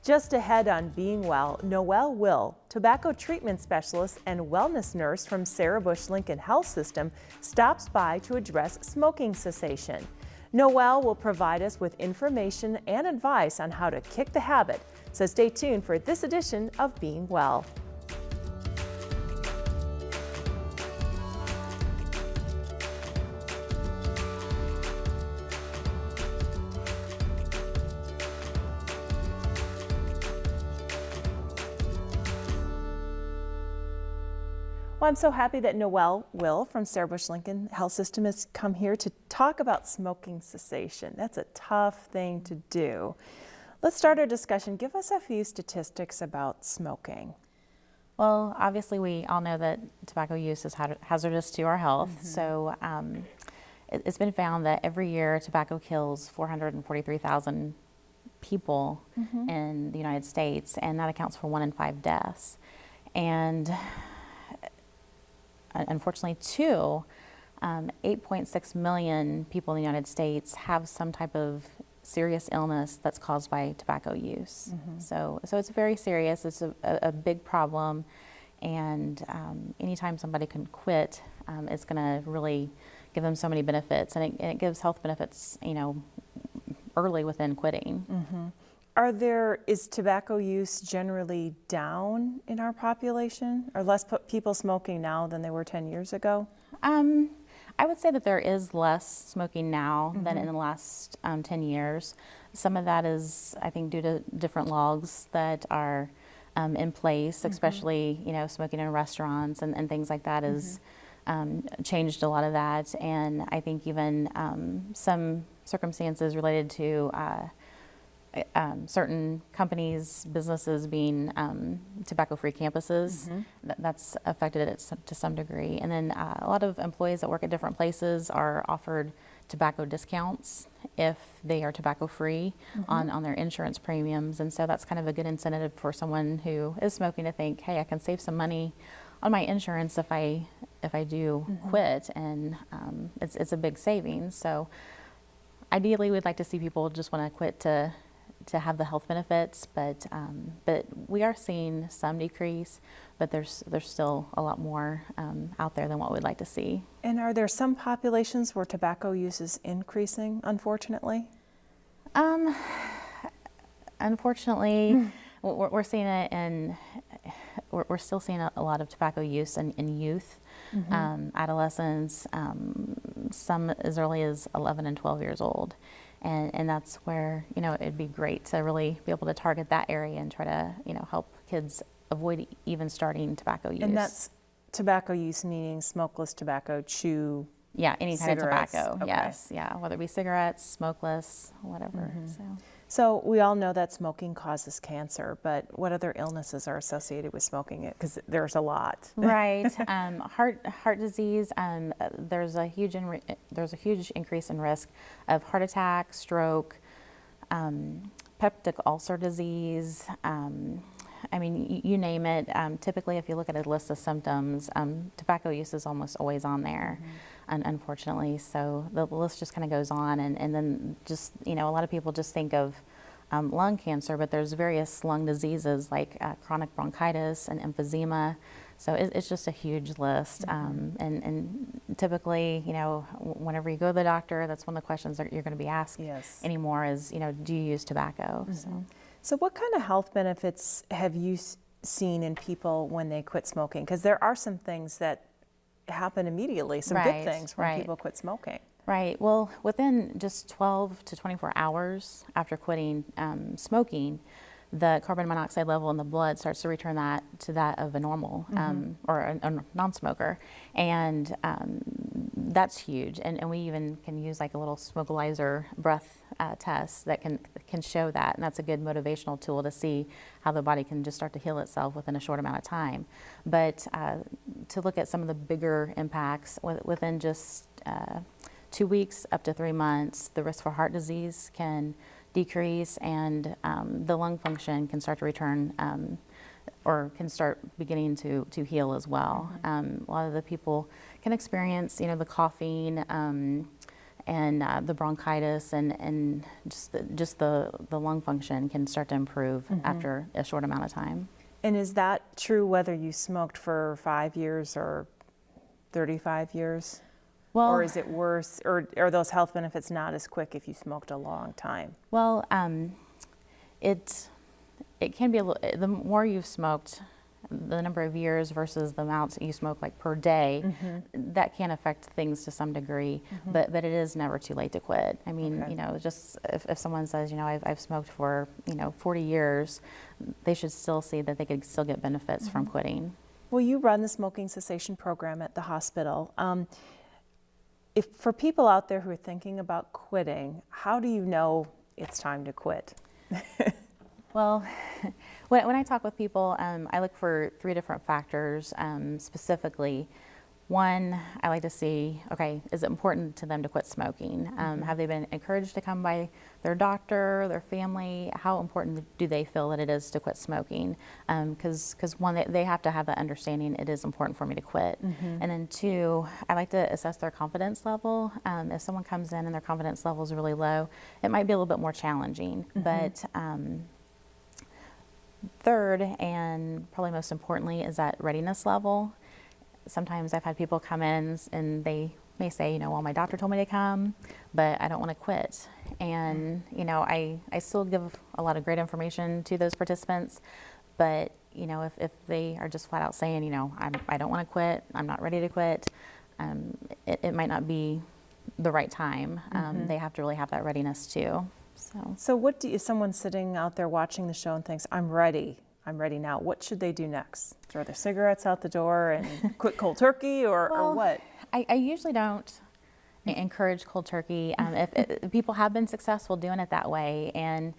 Just ahead on Being Well, Noelle Will, tobacco treatment specialist and wellness nurse from Sarah Bush Lincoln Health System, stops by to address smoking cessation. Noelle will provide us with information and advice on how to kick the habit, so stay tuned for this edition of Being Well. Well, I'm so happy that Noelle Will from Sarah Bush Lincoln Health System has come here to talk about smoking cessation. That's a tough thing to do. Let's start our discussion. Give us a few statistics about smoking. Well, obviously we all know that tobacco use is hazardous to our health. So it's been found that every year tobacco kills 443,000 people in the United States, and that accounts for 1 in 5 deaths. And unfortunately, 8.6 million people in the United States have some type of serious illness that's caused by tobacco use. So it's very serious. It's a big problem, and anytime somebody can quit, it's going to really give them so many benefits, and it gives health benefits, early within quitting. Is tobacco use generally down in our population? Are less people smoking now than they were 10 years ago? I would say that there is less smoking now than in the last 10 years. Some of that is, I think, due to different laws that are in place, especially, smoking in restaurants and things like that has changed a lot of that. And I think even some circumstances related to certain companies, businesses being tobacco-free campuses, that's affected it to some degree. And then a lot of employees that work at different places are offered tobacco discounts if they are tobacco-free on their insurance premiums. And so that's kind of a good incentive for someone who is smoking to think, hey, I can save some money on my insurance if I do quit, and it's a big savings. So ideally, we'd like to see people just want to quit to have the health benefits, but we are seeing some decrease, but there's still a lot more out there than what we'd like to see. And are there some populations where tobacco use is increasing, unfortunately? Unfortunately, we're seeing it we're still seeing a lot of tobacco use in youth, adolescents, some as early as 11 and 12 years old. And that's where, it'd be great to really be able to target that area and try to, help kids avoid even starting tobacco use. And that's tobacco use meaning smokeless tobacco, chew, yeah, any kind of cigarettes. tobacco, Okay. yes, yeah, whether it be cigarettes, smokeless, whatever. So we all know that smoking causes cancer, but what other illnesses are associated with smoking it? Because there's a lot. Right. Heart disease. There's a huge increase in risk of heart attack, stroke, peptic ulcer disease. I mean, you name it. Typically, if you look at a list of symptoms, tobacco use is almost always on there, unfortunately. So the list just kind of goes on, and then just, a lot of people just think of lung cancer, but there's various lung diseases like chronic bronchitis and emphysema. So it's just a huge list. And typically, whenever you go to the doctor, that's one of the questions that you're going to be asked anymore is, do you use tobacco? So what kind of health benefits have you seen in people when they quit smoking? Because there are some things that happen immediately, some good things when people quit smoking. Right. Well, within just 12 to 24 hours after quitting smoking, the carbon monoxide level in the blood starts to return that to that of a normal or a non-smoker. And that's huge. And we even can use like a little smokalizer breath test that can show that. And that's a good motivational tool to see how the body can just start to heal itself within a short amount of time. But to look at some of the bigger impacts within just 2 weeks up to 3 months, the risk for heart disease can decrease, and the lung function can start to return or can start beginning to heal as well. A lot of the people can experience, the coughing and the bronchitis and just the lung function can start to improve after a short amount of time. And is that true whether you smoked for 5 years or 35 years? Well, or is it worse, or are those health benefits not as quick if you smoked a long time? Well, it can be the more you've smoked, the number of years versus the amounts you smoke like per day, that can affect things to some degree, but it is never too late to quit. I mean, Okay. you know, just if someone says, you know, I've smoked for, 40 years, they should still see that they could still get benefits from quitting. Well, you run the smoking cessation program at the hospital. If for people out there who are thinking about quitting, how do you know it's time to quit? Well, when I talk with people, I look for 3 different factors specifically. One, I like to see, okay, is it important to them to quit smoking? Have they been encouraged to come by their doctor, their family? How important do they feel that it is to quit smoking? Because one, they have to have that understanding, it is important for me to quit. And then 2, I like to assess their confidence level. If someone comes in and their confidence level is really low, it might be a little bit more challenging. But third, and probably most importantly, is that readiness level. Sometimes I've had people come in and they may say, well, my doctor told me to come, but I don't want to quit. And, I still give a lot of great information to those participants, but, if they are just flat out saying, I don't want to quit, I'm not ready to quit, it might not be the right time. They have to really have that readiness too. So what if someone's sitting out there watching the show and thinks, I'm ready now, what should they do next? Throw their cigarettes out the door and quit cold turkey or what? I usually don't encourage cold turkey. If people have been successful doing it that way, and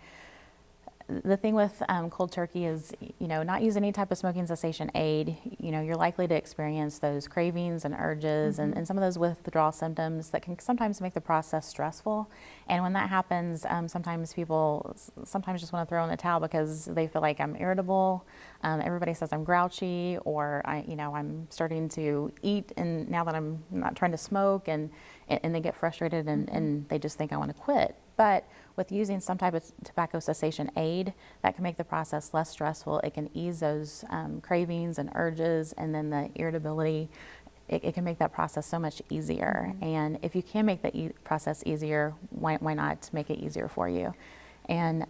the thing with cold turkey is, not use any type of smoking cessation aid. You're likely to experience those cravings and urges and some of those withdrawal symptoms that can sometimes make the process stressful. And when that happens, sometimes people just want to throw in the towel because they feel like I'm irritable. Everybody says I'm grouchy, or I'm starting to eat, and now that I'm not trying to smoke, and they get frustrated and they just think I want to quit. But with using some type of tobacco cessation aid, that can make the process less stressful. It can ease those cravings and urges, and then the irritability. It can make that process so much easier. And if you can make the process easier, why not make it easier for you? And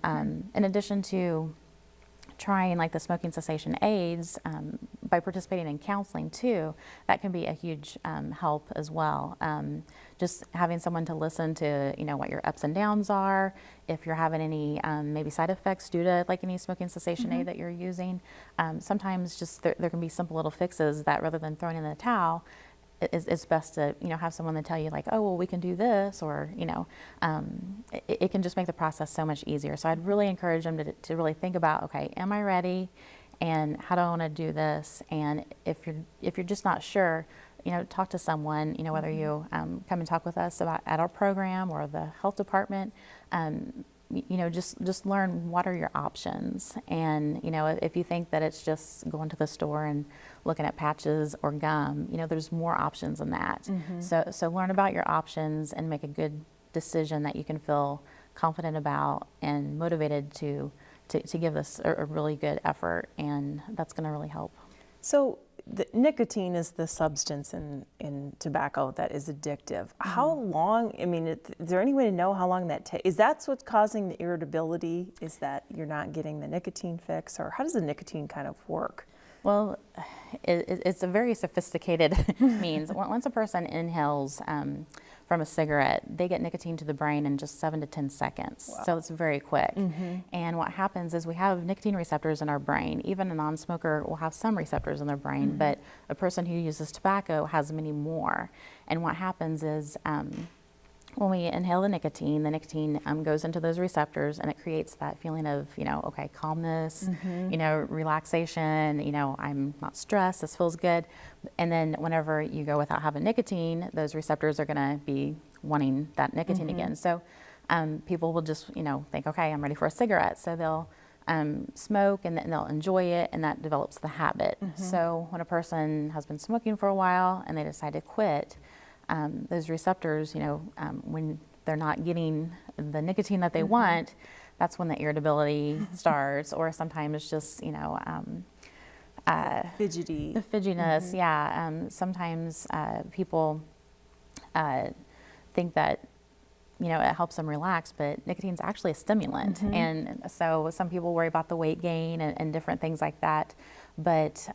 in addition to trying like the smoking cessation aids, by participating in counseling too, that can be a huge help as well. Just having someone to listen to, what your ups and downs are, if you're having any maybe side effects due to like any smoking cessation aid that you're using. Sometimes just there can be simple little fixes that rather than throwing in the towel, it's best to have someone to tell you like, oh well, we can do this, or it can just make the process so much easier. So I'd really encourage them to really think about, okay, am I ready, and how do I want to do this? And if you're just not sure, talk to someone, whether you come and talk with us about at our program or the health department. Just learn what are your options. And, if you think that it's just going to the store and looking at patches or gum, there's more options than that. So learn about your options and make a good decision that you can feel confident about and motivated to give this a really good effort, and that's going to really help. So the nicotine is the substance in tobacco that is addictive. How long, is there any way to know how long that takes? Is that what's causing the irritability? Is that you're not getting the nicotine fix? Or how does the nicotine kind of work? Well, it's a very sophisticated means. Once a person inhales from a cigarette, they get nicotine to the brain in just 7 to 10 seconds. Wow. So it's very quick. And what happens is we have nicotine receptors in our brain. Even a non-smoker will have some receptors in their brain, but a person who uses tobacco has many more. And what happens is when we inhale the nicotine goes into those receptors, and it creates that feeling of, okay, calmness, relaxation, I'm not stressed, this feels good. And then whenever you go without having nicotine, those receptors are going to be wanting that nicotine again. So people will just, think, okay, I'm ready for a cigarette. So they'll smoke, and they'll enjoy it, and that develops the habit. So when a person has been smoking for a while and they decide to quit, those receptors, when they're not getting the nicotine that they want, that's when the irritability starts, or sometimes it's just, Fidgety. the fidgetiness. Yeah. Sometimes people think that, it helps them relax, but nicotine's actually a stimulant. And so some people worry about the weight gain and different things like that. But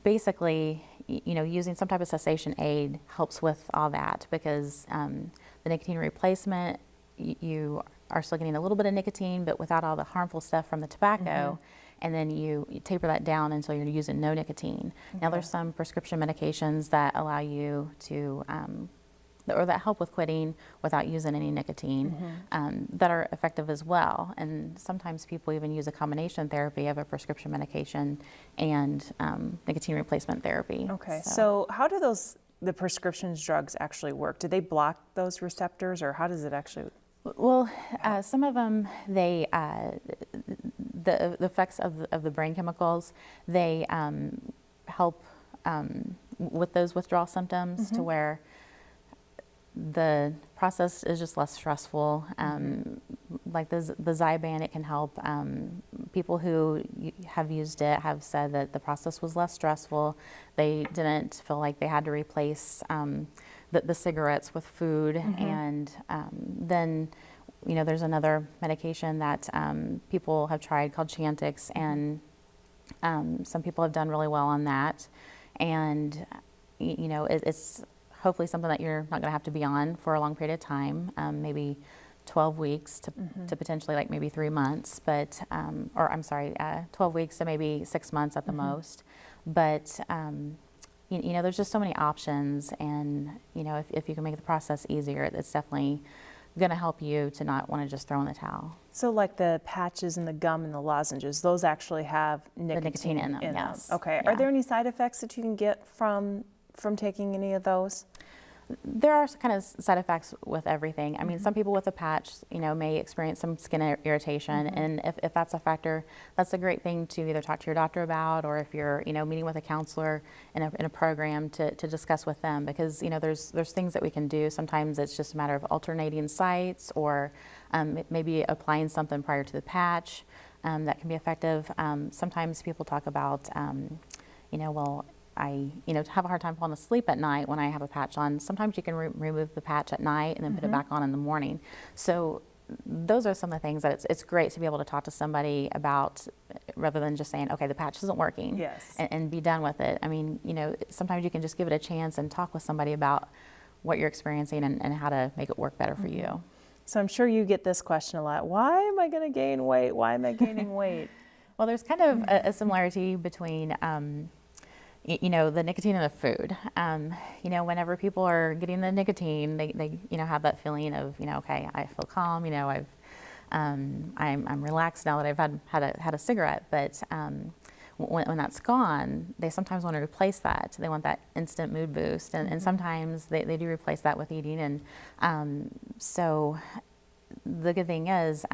basically, using some type of cessation aid helps with all that, because the nicotine replacement, you are still getting a little bit of nicotine, but without all the harmful stuff from the tobacco. And then you taper that down until you're using no nicotine. Now, there's some prescription medications that allow you to, or that help with quitting without using any nicotine, that are effective as well. And sometimes people even use a combination therapy of a prescription medication and nicotine replacement therapy. Okay, so how do the prescription drugs actually work? Do they block those receptors, or how does it actually? Well, some of them, the effects of the brain chemicals, they help with those withdrawal symptoms, to where the process is just less stressful. Like the Zyban, it can help. People who have used it have said that the process was less stressful. They didn't feel like they had to replace the cigarettes with food. And then, there's another medication that people have tried called Chantix, and some people have done really well on that. And, it's hopefully something that you're not going to have to be on for a long period of time, maybe 12 weeks to potentially like maybe 3 months, but, 12 weeks to maybe 6 months at the most. But, there's just so many options, and, if you can make the process easier, it's definitely going to help you to not want to just throw in the towel. So like the patches and the gum and the lozenges, those actually have nicotine in them, yes. Okay. Yeah. Are there any side effects that you can get from taking any of those? There are kind of side effects with everything. I mean, some people with a patch, may experience some skin irritation, and if that's a factor, that's a great thing to either talk to your doctor about, or if you're, meeting with a counselor in a program to discuss with them, because, there's things that we can do. Sometimes it's just a matter of alternating sites, or maybe applying something prior to the patch that can be effective. Sometimes people talk about, I have a hard time falling asleep at night when I have a patch on. Sometimes you can remove the patch at night and then put it back on in the morning. So those are some of the things that it's great to be able to talk to somebody about, rather than just saying, okay, the patch isn't working. Yes. And be done with it. I mean, sometimes you can just give it a chance and talk with somebody about what you're experiencing and how to make it work better for you. So I'm sure you get this question a lot. Why am I going to gain weight? Why am I gaining weight? Well, there's kind of a similarity between the nicotine and the food. Whenever people are getting the nicotine, they have that feeling of, okay, I feel calm, I'm relaxed now that I've had a cigarette. But when that's gone, they sometimes want to replace that. They want that instant mood boost, and sometimes they do replace that with eating. And so the good thing is,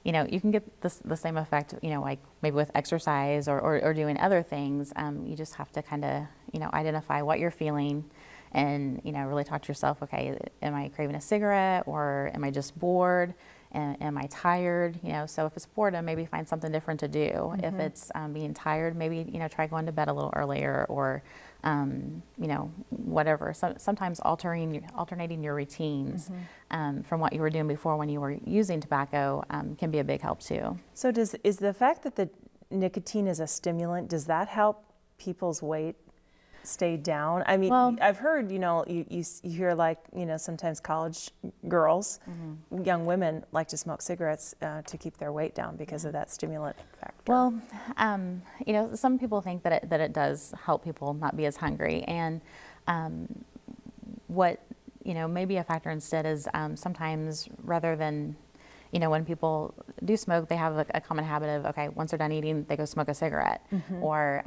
you can get the same effect, like maybe with exercise or doing other things. You just have to kind of, identify what you're feeling, and, really talk to yourself, okay, am I craving a cigarette, or am I just bored? Am I tired? So if it's boredom, maybe find something different to do. If it's being tired, maybe, try going to bed a little earlier, or, whatever. So sometimes alternating your routines from what you were doing before when you were using tobacco can be a big help too. So is the fact that the nicotine is a stimulant, does that help people's weight stay down? I mean, well, I've heard, you hear like, sometimes college girls, young women like to smoke cigarettes to keep their weight down because of that stimulant factor. Well, some people think that it does help people not be as hungry. And what, may be a factor instead is sometimes, rather than, when people do smoke, they have a common habit of, okay, once they're done eating, they go smoke a cigarette. Or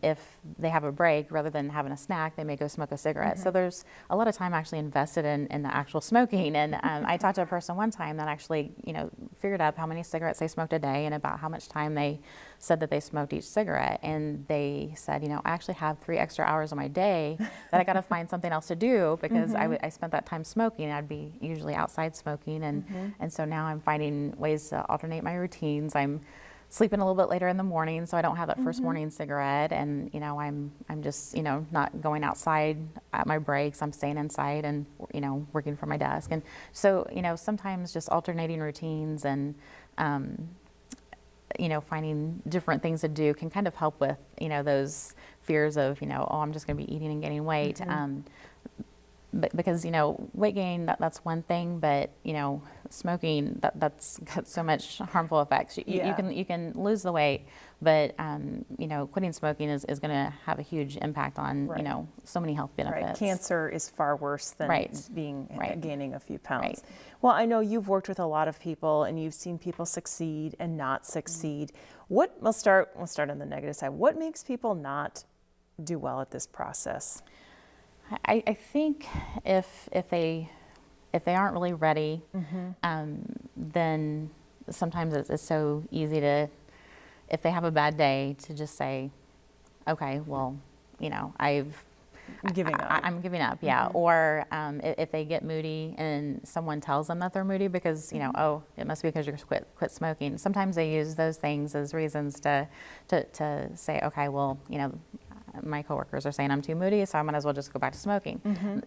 if they have a break, rather than having a snack, they may go smoke a cigarette. So there's a lot of time actually invested in the actual smoking. And I talked to a person one time that actually, figured up how many cigarettes they smoked a day and about how much time they said that they smoked each cigarette. And they said, I actually have 3 extra hours of my day that I got to find something else to do, because I spent that time smoking. I'd be usually outside smoking. And so now I'm finding ways to alternate my routines. I'm sleeping a little bit later in the morning, so I don't have that first morning cigarette. And, I'm just, not going outside at my breaks. I'm staying inside and, working from my desk. And so, sometimes just alternating routines and, finding different things to do can kind of help with, those fears of, oh, I'm just going to be eating and gaining weight. But because, weight gain, that's one thing, but, smoking, that's got so much harmful effects. You can lose the weight, but, quitting smoking is going to have a huge impact on, so many health benefits. Right. Cancer is far worse than gaining a few pounds. Right. Well, I know you've worked with a lot of people and you've seen people succeed and not succeed. We'll start on the negative side. What makes people not do well at this process? I think if they aren't really ready, then sometimes it's so easy to, if they have a bad day, to just say, okay, well, I'm giving up, yeah. Or if they get moody and someone tells them that they're moody because, oh, it must be because you quit smoking. Sometimes they use those things as reasons to say, okay, well, my coworkers are saying I'm too moody, so I might as well just go back to smoking.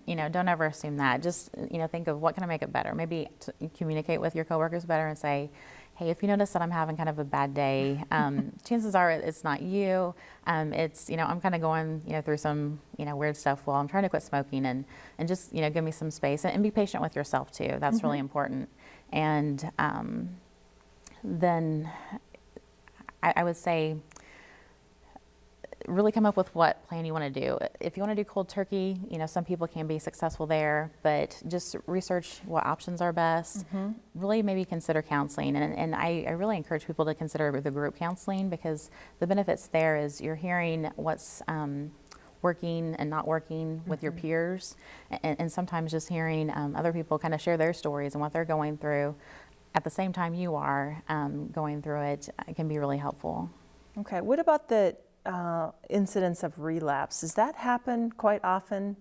Don't ever assume that. Just, think of what can I make it better. Maybe communicate with your coworkers better and say, hey, if you notice that I'm having kind of a bad day, chances are it's not you. It's, I'm kind of going, through some, weird stuff while I'm trying to quit smoking, and just, give me some space, and be patient with yourself too. That's really important. And then I would say, really come up with what plan you want to do. If you want to do cold turkey, some people can be successful there, but just research what options are best. Really maybe consider counseling. And I really encourage people to consider the group counseling, because the benefits there is you're hearing what's working and not working with your peers. And sometimes just hearing other people kind of share their stories and what they're going through at the same time you are going through it can be really helpful. Okay. What about the incidence of relapse? Does that happen quite often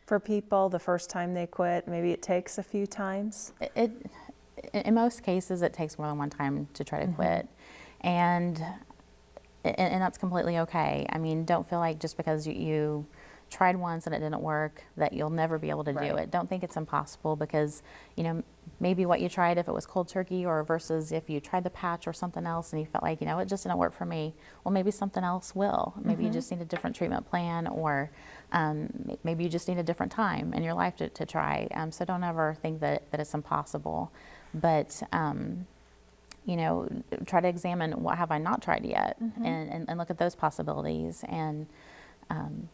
for people the first time they quit? Maybe it takes a few times? In most cases, it takes more than one time to try to quit. And that's completely okay. I mean, don't feel like just because you tried once and it didn't work that you'll never be able to do it. Don't think it's impossible, because maybe what you tried, if it was cold turkey or versus if you tried the patch or something else and you felt like it just didn't work for me, well, maybe something else will. Maybe you just need a different treatment plan, or maybe you just need a different time in your life to try. So don't ever think that it's impossible, but try to examine, what have I not tried yet, and look at those possibilities. And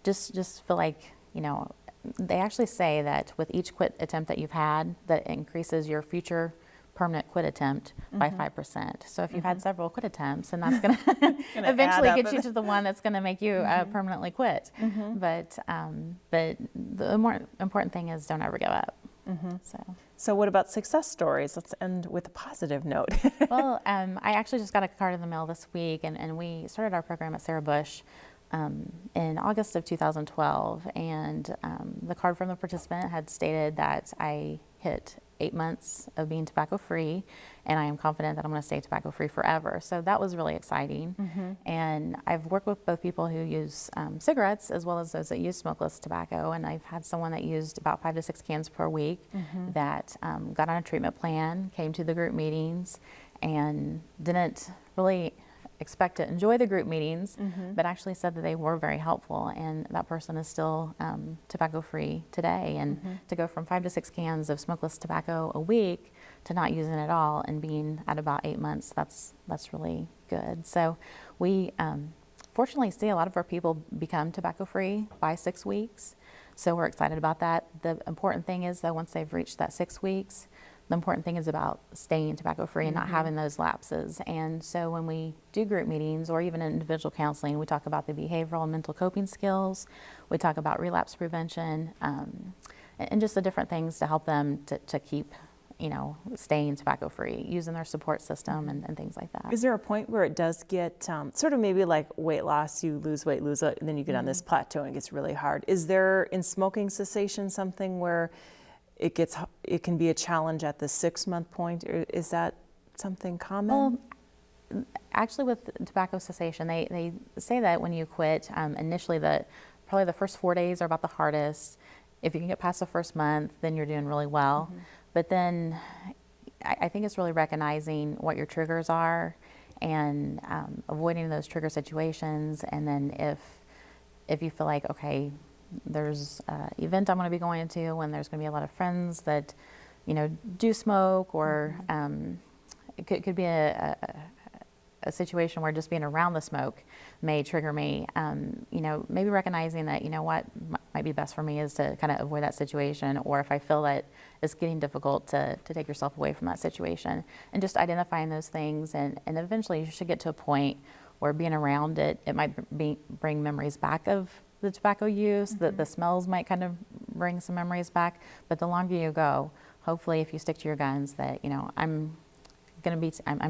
just feel like, they actually say that with each quit attempt that you've had, that increases your future permanent quit attempt by 5%. So if you've had several quit attempts, and that's going to eventually get you to the one that's going to make you permanently quit. But the more important thing is, don't ever give up. So what about success stories? Let's end with a positive note. Well, I actually just got a card in the mail this week, and we started our program at Sarah Bush in August of 2012, and the card from the participant had stated that I hit 8 months of being tobacco-free, and I am confident that I'm going to stay tobacco-free forever. So that was really exciting. And I've worked with both people who use cigarettes as well as those that use smokeless tobacco, and I've had someone that used about 5 to 6 cans per week that got on a treatment plan, came to the group meetings, and didn't really expect to enjoy the group meetings, but actually said that they were very helpful, and that person is still tobacco-free today. And to go from 5 to 6 cans of smokeless tobacco a week to not using it at all and being at about 8 months, that's really good. So we fortunately see a lot of our people become tobacco-free by 6 weeks. So we're excited about that. The important thing is, though, once they've reached that 6 weeks, the important thing is about staying tobacco-free and not having those lapses. And so when we do group meetings or even individual counseling, we talk about the behavioral and mental coping skills. We talk about relapse prevention and just the different things to help them to keep, staying tobacco-free, using their support system and things like that. Is there a point where it does get sort of maybe like weight loss, you lose weight, and then you get on this plateau and it gets really hard? Is there in smoking cessation something where it can be a challenge at the 6-month point, or is that something common? Well, actually with tobacco cessation, they say that when you quit, initially probably the first 4 days are about the hardest. If you can get past the first month, then you're doing really well. But then I think it's really recognizing what your triggers are and avoiding those trigger situations. And then if you feel like, okay, there's an event I'm going to be going to when there's going to be a lot of friends that, do smoke, or it could be a situation where just being around the smoke may trigger me. Maybe recognizing that, what might be best for me is to kind of avoid that situation, or if I feel that it's getting difficult to take yourself away from that situation, and just identifying those things. And eventually you should get to a point where being around it might bring memories back of the tobacco use, the smells might kind of bring some memories back. But the longer you go, hopefully if you stick to your guns that, I'm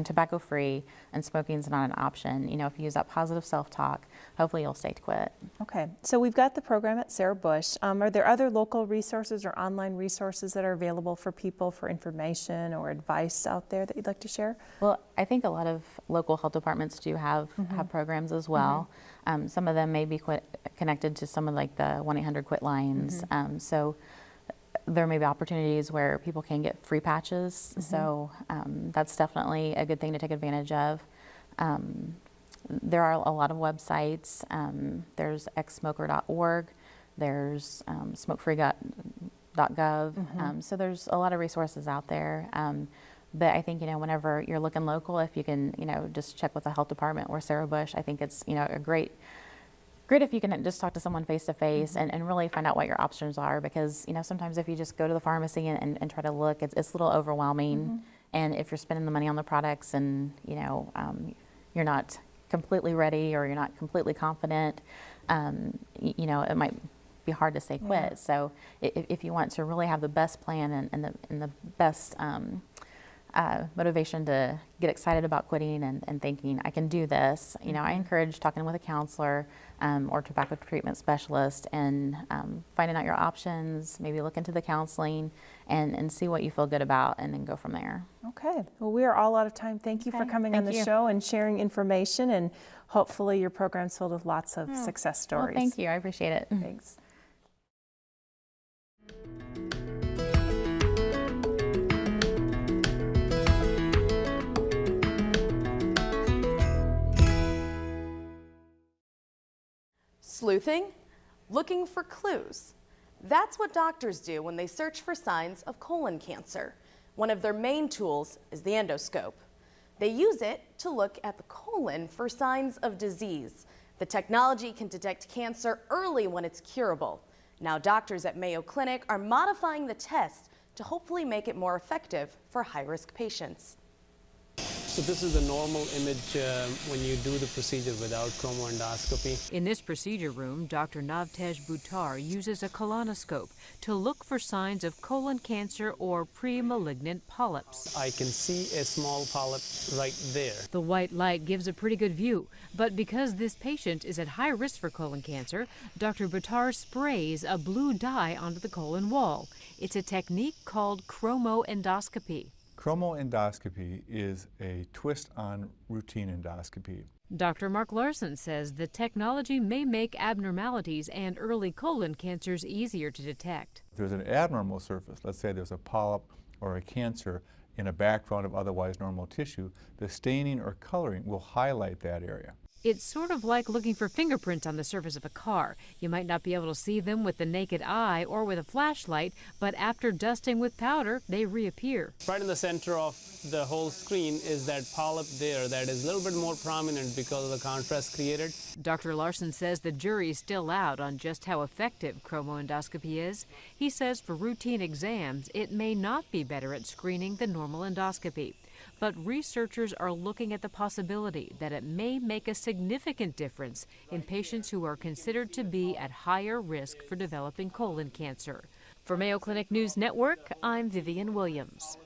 tobacco free and smoking is not an option. If you use that positive self-talk, hopefully you'll stay to quit. Okay, so we've got the program at Sarah Bush. Are there other local resources or online resources that are available for people for information or advice out there that you'd like to share? Well, I think a lot of local health departments do have programs as well. Some of them may be connected to some of like the 1-800-QUIT lines. So there may be opportunities where people can get free patches. So that's definitely a good thing to take advantage of. There are a lot of websites. There's xsmoker.org. There's smokefree.gov. So there's a lot of resources out there. But I think, whenever you're looking local, if you can, just check with the health department or Sarah Bush, I think it's, a great if you can just talk to someone face to face and really find out what your options are, because, sometimes if you just go to the pharmacy and try to look, it's a little overwhelming. And if you're spending the money on the products and, you're not completely ready or you're not completely confident, it might be hard to stay quit. So if you want to really have the best plan and the best motivation to get excited about quitting and thinking, I can do this. I encourage talking with a counselor or tobacco treatment specialist and finding out your options, maybe look into the counseling and see what you feel good about and then go from there. Okay. Well, we are all out of time. Thank you for coming on the show and sharing information, and hopefully your program's filled with lots of success stories. Well, thank you. I appreciate it. Thanks. Sleuthing? Looking for clues. That's what doctors do when they search for signs of colon cancer. One of their main tools is the endoscope. They use it to look at the colon for signs of disease. The technology can detect cancer early when it's curable. Now doctors at Mayo Clinic are modifying the test to hopefully make it more effective for high-risk patients. So this is the normal image when you do the procedure without chromoendoscopy. In this procedure room, Dr. Navtej Buttar uses a colonoscope to look for signs of colon cancer or pre-malignant polyps. I can see a small polyp right there. The white light gives a pretty good view, but because this patient is at high risk for colon cancer, Dr. Buttar sprays a blue dye onto the colon wall. It's a technique called chromoendoscopy. Chromoendoscopy is a twist on routine endoscopy. Dr. Mark Larson says the technology may make abnormalities and early colon cancers easier to detect. If there's an abnormal surface, let's say there's a polyp or a cancer in a background of otherwise normal tissue, the staining or coloring will highlight that area. It's sort of like looking for fingerprints on the surface of a car. You might not be able to see them with the naked eye or with a flashlight, but after dusting with powder, they reappear. Right in the center of the whole screen is that polyp there that is a little bit more prominent because of the contrast created. Dr. Larson says the jury's still out on just how effective chromoendoscopy is. He says for routine exams, it may not be better at screening than normal endoscopy. But researchers are looking at the possibility that it may make a significant difference in patients who are considered to be at higher risk for developing colon cancer. For Mayo Clinic News Network, I'm Vivian Williams.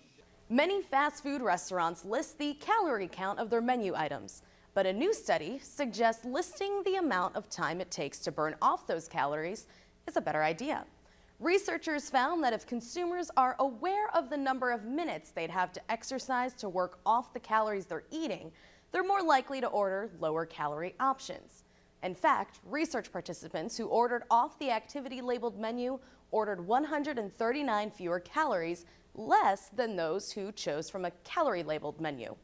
Many fast food restaurants list the calorie count of their menu items, but a new study suggests listing the amount of time it takes to burn off those calories is a better idea. Researchers found that if consumers are aware of the number of minutes they'd have to exercise to work off the calories they're eating, they're more likely to order lower calorie options. In fact, research participants who ordered off the activity-labeled menu ordered 139 fewer calories, less than those who chose from a calorie-labeled menu.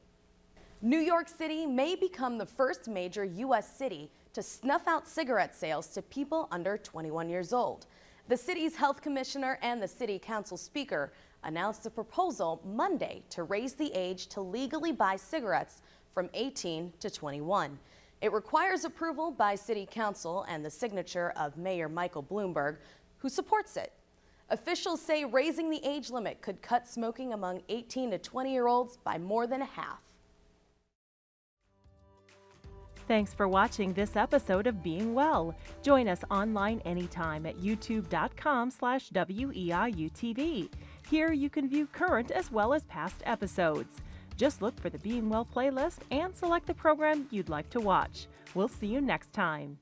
New York City may become the first major U.S. city to snuff out cigarette sales to people under 21 years old. The city's health commissioner and the city council speaker announced a proposal Monday to raise the age to legally buy cigarettes from 18 to 21. It requires approval by city council and the signature of Mayor Michael Bloomberg, who supports it. Officials say raising the age limit could cut smoking among 18 to 20-year-olds by more than half. Thanks for watching this episode of Being Well. Join us online anytime at youtube.com/WEIUTV. Here you can view current as well as past episodes. Just look for the Being Well playlist and select the program you'd like to watch. We'll see you next time.